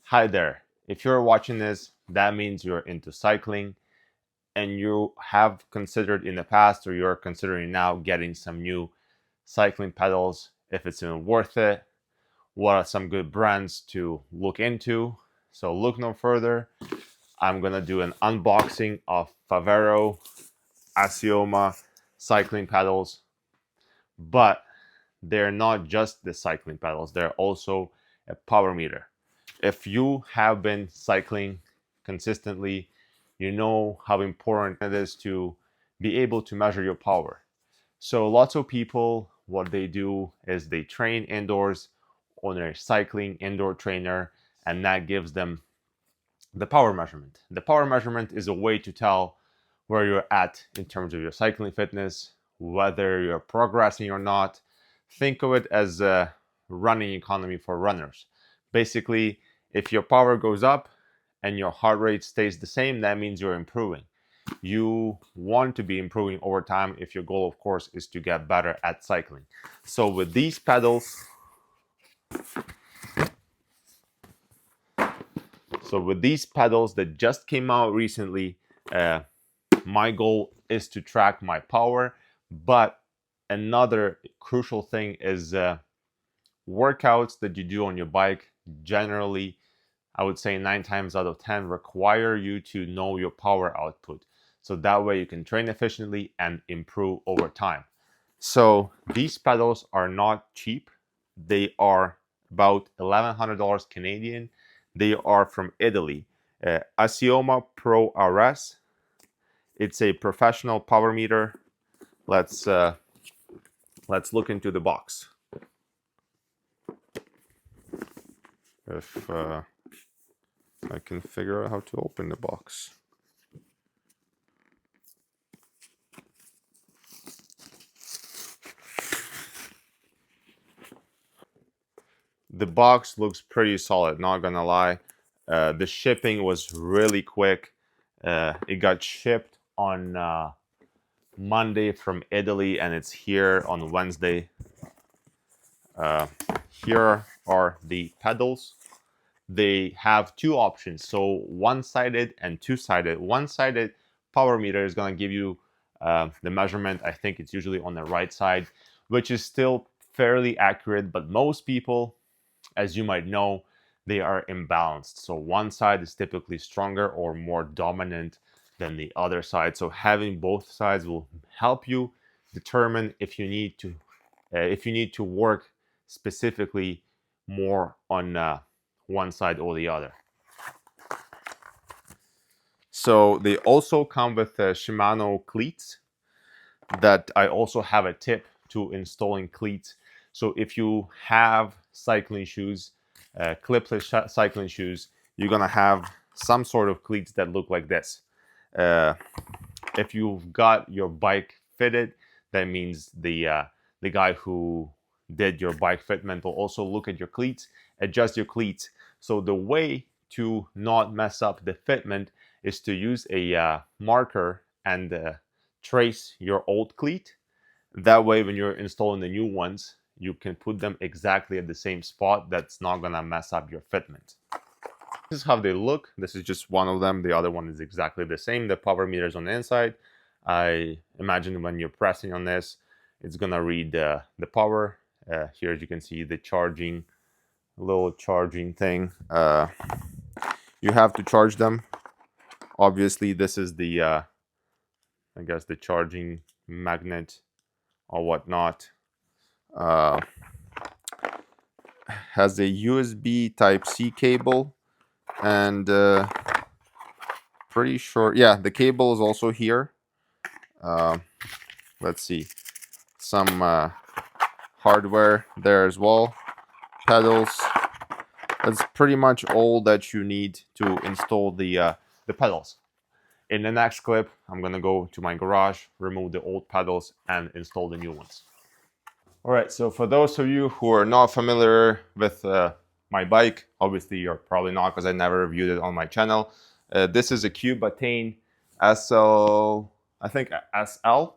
Hi there. If you're watching this, that means you're into cycling and you have considered in the past or you're considering now getting some new cycling pedals, if it's even worth it, what are some good brands to look into. So look no further. I'm gonna do an unboxing of Favero Assioma cycling pedals, but they're not just the cycling pedals, they're also a power meter. If you have been cycling consistently, you know how important it is to be able to measure your power. So lots of people, what they do is they train indoors on a cycling indoor trainer, and that gives them the power measurement. The power measurement is a way to tell where you're at in terms of your cycling fitness, whether you're progressing or not. Think of it as a running economy for runners. Basically, if your power goes up and your heart rate stays the same, that means you're improving. You want to be improving over time if your goal, of course, is to get better at cycling. So with these pedals, that just came out recently, my goal is to track my power. But another crucial thing is workouts that you do on your bike. Generally, I would say 9 times out of 10 require you to know your power output. So that way you can train efficiently and improve over time. So these pedals are not cheap. They are about $1,100 Canadian. They are from Italy. Assioma Pro RS. It's a professional power meter. Let's look into the box. If I can figure out how to open the box. The box looks pretty solid, not gonna lie. The shipping was really quick. It got shipped on Monday from Italy, and it's here on Wednesday. Here are the pedals. They have two options, so one-sided and two-sided. One-sided power meter is going to give you the measurement. I think it's usually on the right side, which is still fairly accurate, but most people, as you might know, they are imbalanced. So one side is typically stronger or more dominant than the other side. So having both sides will help you determine if you need to work specifically more on one side or the other. So they also come with Shimano cleats. That I also have a tip to installing cleats. So if you have cycling shoes, clipless cycling shoes, you're gonna have some sort of cleats that look like this. If you've got your bike fitted, that means the guy who did your bike fitment will also look at your cleats, adjust your cleats. So the way to not mess up the fitment is to use a marker and trace your old cleat. That way, when you're installing the new ones, you can put them exactly at the same spot. That's not gonna mess up your fitment. This is how they look. This is just one of them. The other one is exactly the same. The power meter is on the inside. I imagine when you're pressing on this, it's gonna read the power. Here, as you can see, the charging, little charging thing. You have to charge them. Obviously, this is the, I guess, the charging magnet or whatnot. Has a USB Type-C cable, and pretty sure, yeah, the cable is also here. Let's see, some hardware there as well. Pedals. That's pretty much all that you need to install the pedals. In the next clip, I'm gonna go to my garage, remove the old pedals, and install the new ones. All right, so for those of you who are not familiar with my bike, obviously you're probably not because I never reviewed it on my channel. This is a Cubataine SL, I think SL.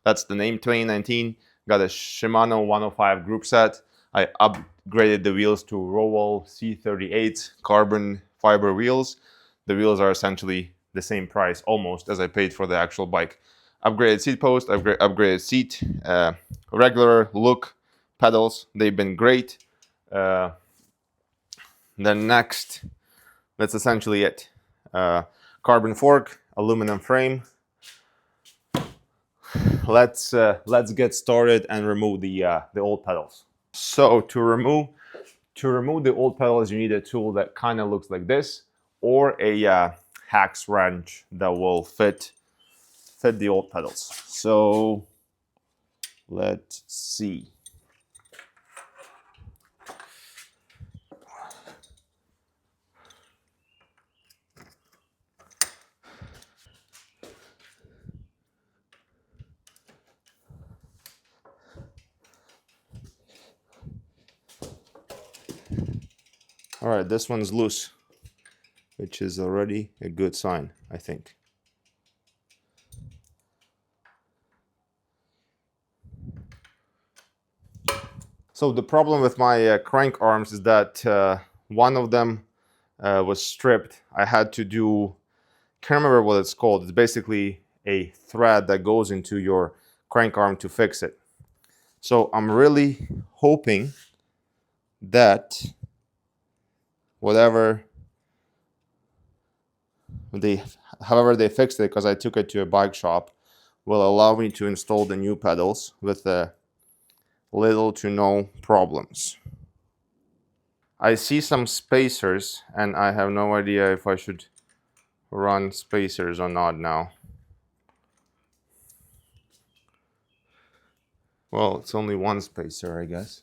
That's the name, 2019. Got a Shimano 105 group set. I upgraded the wheels to Rowell C38 carbon fiber wheels. The wheels are essentially the same price almost as I paid for the actual bike. Upgraded seat post, upgraded seat, regular look pedals. They've been great. Then next, that's essentially it. Carbon fork, aluminum frame. Let's get started and remove the old pedals. So to remove the old pedals, you need a tool that kind of looks like this, or a hex wrench that will fit the old pedals. So let's see. All right, this one's loose, which is already a good sign, I think. So the problem with my crank arms is that one of them was stripped. I had to do, can't remember what it's called. It's basically a thread that goes into your crank arm to fix it. So I'm really hoping that whatever however they fixed it, because I took it to a bike shop, will allow me to install the new pedals with little to no problems. I see some spacers and I have no idea if I should run spacers or not now. Well, it's only one spacer, I guess.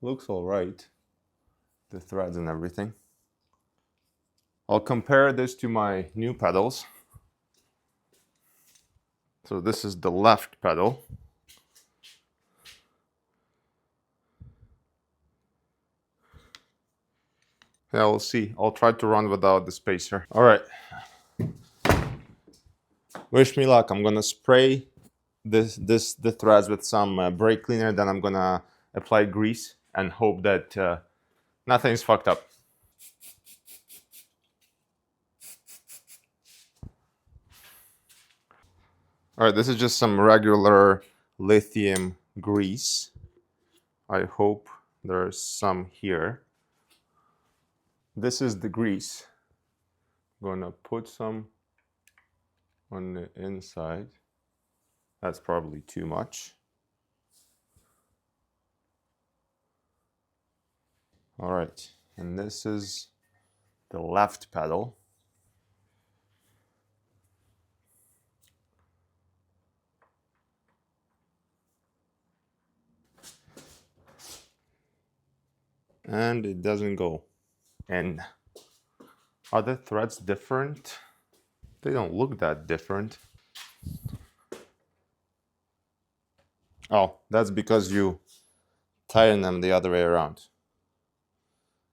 Looks all right. The threads and everything. I'll compare this to my new pedals. So this is the left pedal. Yeah, we'll see. I'll try to run without the spacer. All right. Wish me luck. I'm gonna spray the threads with some brake cleaner. Then I'm gonna apply grease and hope that nothing's fucked up. All right, this is just some regular lithium grease. I hope there's some here. This is the grease. I'm gonna put some on the inside. That's probably too much. All right, and this is the left pedal. And it doesn't go. And are the threads different? They don't look that different. Oh, that's because you tighten them the other way around.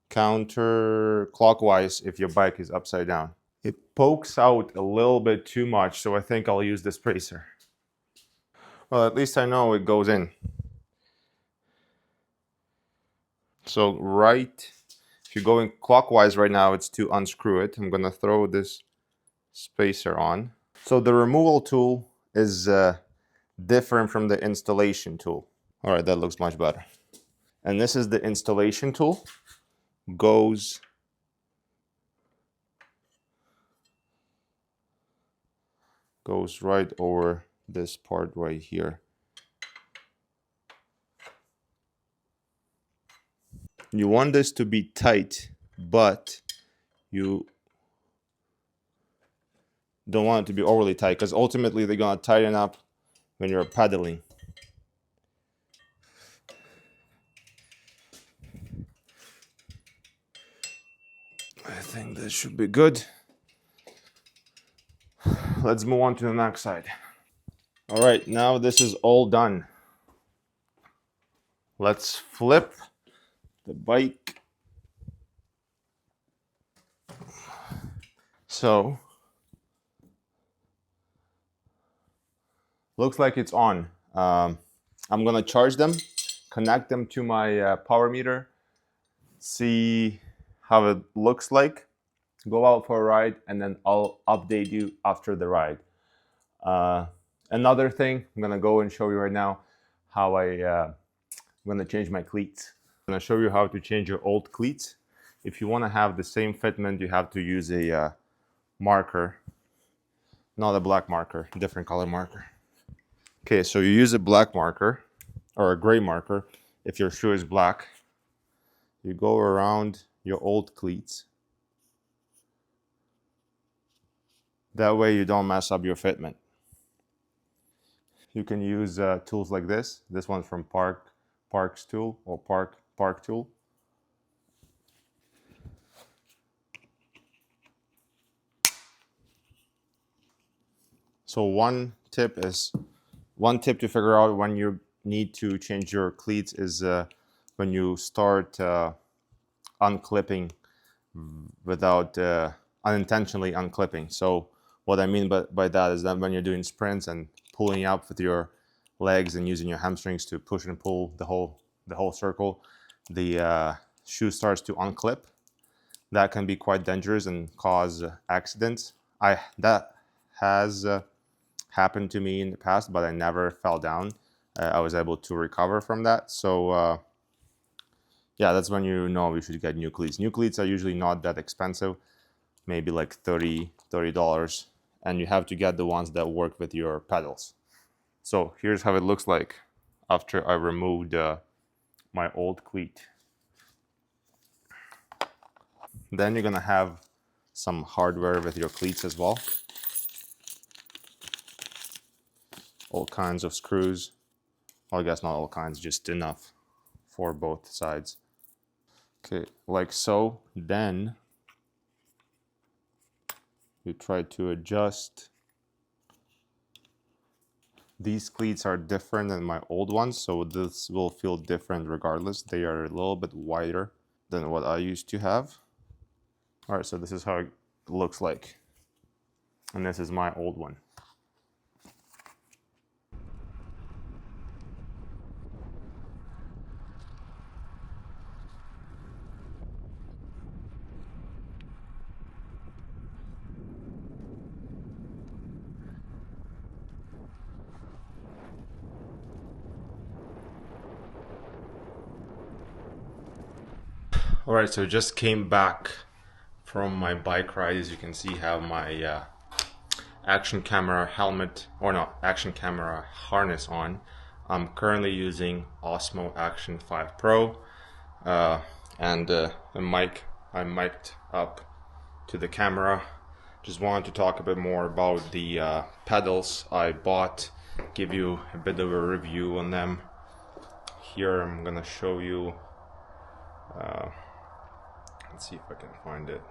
Counterclockwise if your bike is upside down. It pokes out a little bit too much, so I think I'll use the spracer. Well, at least I know it goes in. So if you're going clockwise right now, it's to unscrew it. I'm gonna throw this spacer on. So the removal tool is different from the installation tool. All right, that looks much better. And this is the installation tool. Goes right over this part right here. You want this to be tight, but you don't want it to be overly tight, because ultimately they're gonna tighten up when you're pedaling. I think this should be good. Let's move on to the next side. All right, now this is all done. Let's flip the bike. So, looks like it's on. I'm gonna charge them, connect them to my power meter, see how it looks like, go out for a ride, and then I'll update you after the ride. Another thing, I'm gonna go and show you right now how I'm gonna change my cleats. I'm gonna show you how to change your old cleats. If you wanna have the same fitment, you have to use a marker, not a black marker, different color marker. Okay, so you use a black marker or a gray marker if your shoe is black. You go around your old cleats. That way you don't mess up your fitment. You can use tools like this. This one's from Park's tool or Park tool. So one tip to figure out when you need to change your cleats is when you start unclipping without unintentionally unclipping. So what I mean by that is that when you're doing sprints and pulling up with your legs and using your hamstrings to push and pull the whole circle, the shoe starts to unclip. That can be quite dangerous and cause accidents. That has happened to me in the past, but I never fell down. I was able to recover from that. So yeah, that's when you know you should get new cleats. New cleats are usually not that expensive, maybe like $30, and you have to get the ones that work with your pedals. So here's how it looks like after I removed my old cleat. Then you're gonna have some hardware with your cleats as well. All kinds of screws. Well, I guess not all kinds, just enough for both sides. Okay, like so. Then you try to adjust. These cleats are different than my old ones, so this will feel different regardless. They are a little bit wider than what I used to have. All right, so this is how it looks like. And this is my old one. All right, so just came back from my bike ride. As you can see, have my action camera helmet, or no, action camera harness on. I'm currently using Osmo Action 5 Pro, and a mic. I'm mic'd up to the camera. Just wanted to talk a bit more about the pedals I bought, give you a bit of a review on them. Here I'm gonna show you, let's see if I can find it.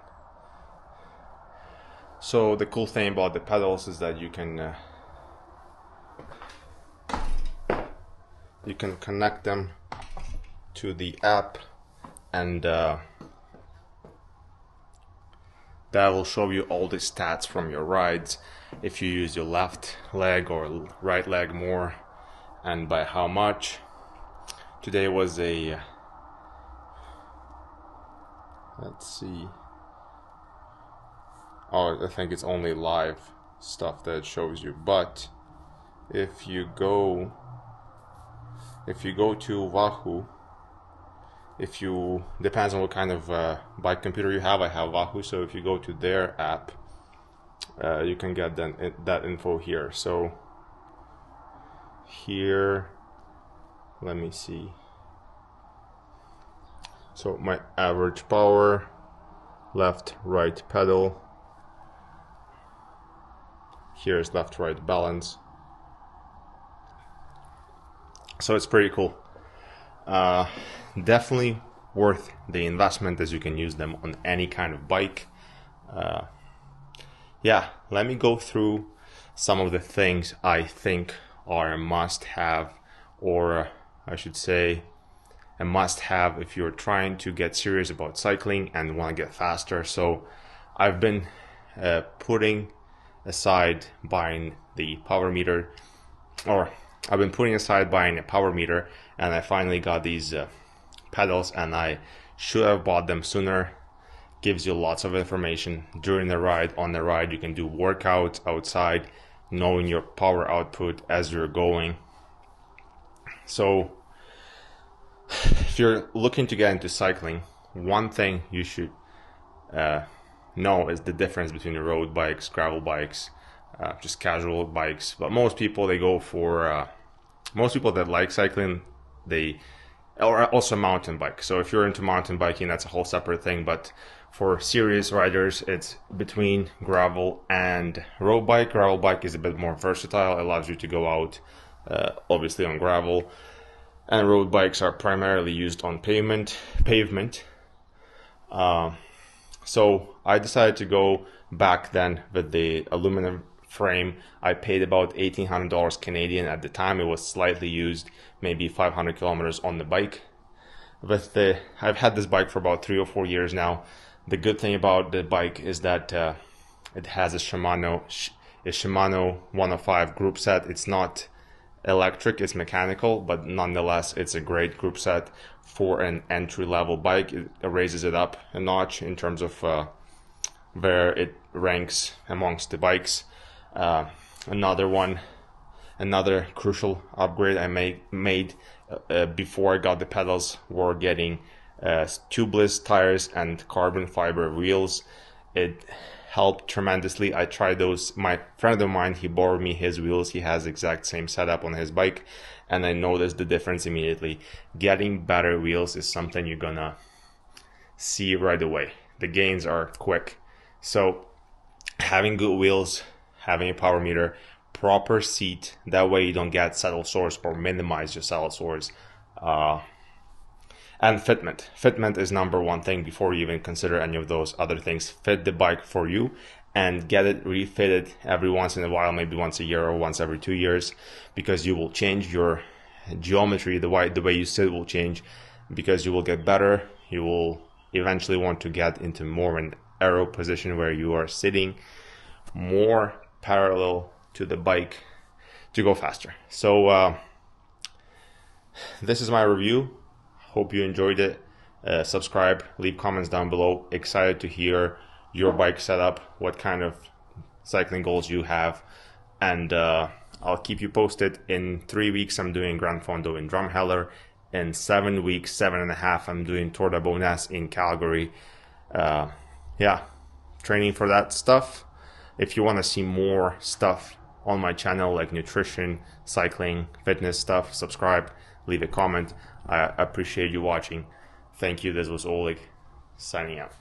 So the cool thing about the pedals is that you can connect them to the app, and that will show you all the stats from your rides, if you use your left leg or right leg more, and by how much. Today was a, let's see, oh, I think it's only live stuff that it shows you, but if you go to Wahoo, depends on what kind of bike computer you have. I have Wahoo, so if you go to their app, you can get that info here. So here, let me see. So my average power, left, right pedal. Here's left, right balance. So it's pretty cool. Definitely worth the investment, as you can use them on any kind of bike. Yeah, let me go through some of the things I think are a must-have, or I should say a must-have if you're trying to get serious about cycling and want to get faster. So I've been putting aside buying the power meter, or I've been putting aside buying a power meter, and I finally got these pedals, and I should have bought them sooner. Gives you lots of information during the ride, on the ride. You can do workouts outside, knowing your power output as you're going. So if you're looking to get into cycling, one thing you should know is the difference between the road bikes, gravel bikes, just casual bikes. But most people, they go for most people that like cycling, or also mountain bike. So if you're into mountain biking, that's a whole separate thing. But for serious riders, it's between gravel and road bike. Gravel bike is a bit more versatile, allows you to go out obviously on gravel, and road bikes are primarily used on pavement. So I decided to go back then with the aluminum frame. I paid about $1,800 Canadian at the time. It was slightly used, maybe 500 kilometers on the bike. I've had this bike for about 3 or 4 years now. The good thing about the bike is that it has a Shimano 105 group set. It's not electric, it's mechanical, but nonetheless it's a great group set for an entry-level bike. It raises it up a notch in terms of where it ranks amongst the bikes. Another crucial upgrade I made before I got the pedals were getting tubeless tires and carbon fiber wheels. It helped tremendously. I tried those. My friend of mine, he borrowed me his wheels. He has exact same setup on his bike, and I noticed the difference immediately. Getting better wheels is something you're gonna see right away. The gains are quick. So having good wheels, having a power meter, proper seat, that way you don't get saddle sores or minimize your saddle sores. And fitment is number one thing before you even consider any of those other things. Fit the bike for you and get it refitted every once in a while, maybe once a year or once every 2 years, because you will change your geometry. The way you sit will change, because you will get better. You will eventually want to get into more an aero position where you are sitting more parallel to the bike to go faster. So this is my review. Hope you enjoyed it. Subscribe, leave comments down below. Excited to hear your bike setup, what kind of cycling goals you have, and I'll keep you posted. In 3 weeks I'm doing Gran Fondo in Drumheller. In 7 weeks, 7.5, I'm doing Tour de Bonesse in Calgary. Yeah, training for that stuff. If you want to see more stuff on my channel, like nutrition, cycling, fitness stuff, subscribe, leave a comment. I appreciate you watching. Thank you. This was Oleg signing out.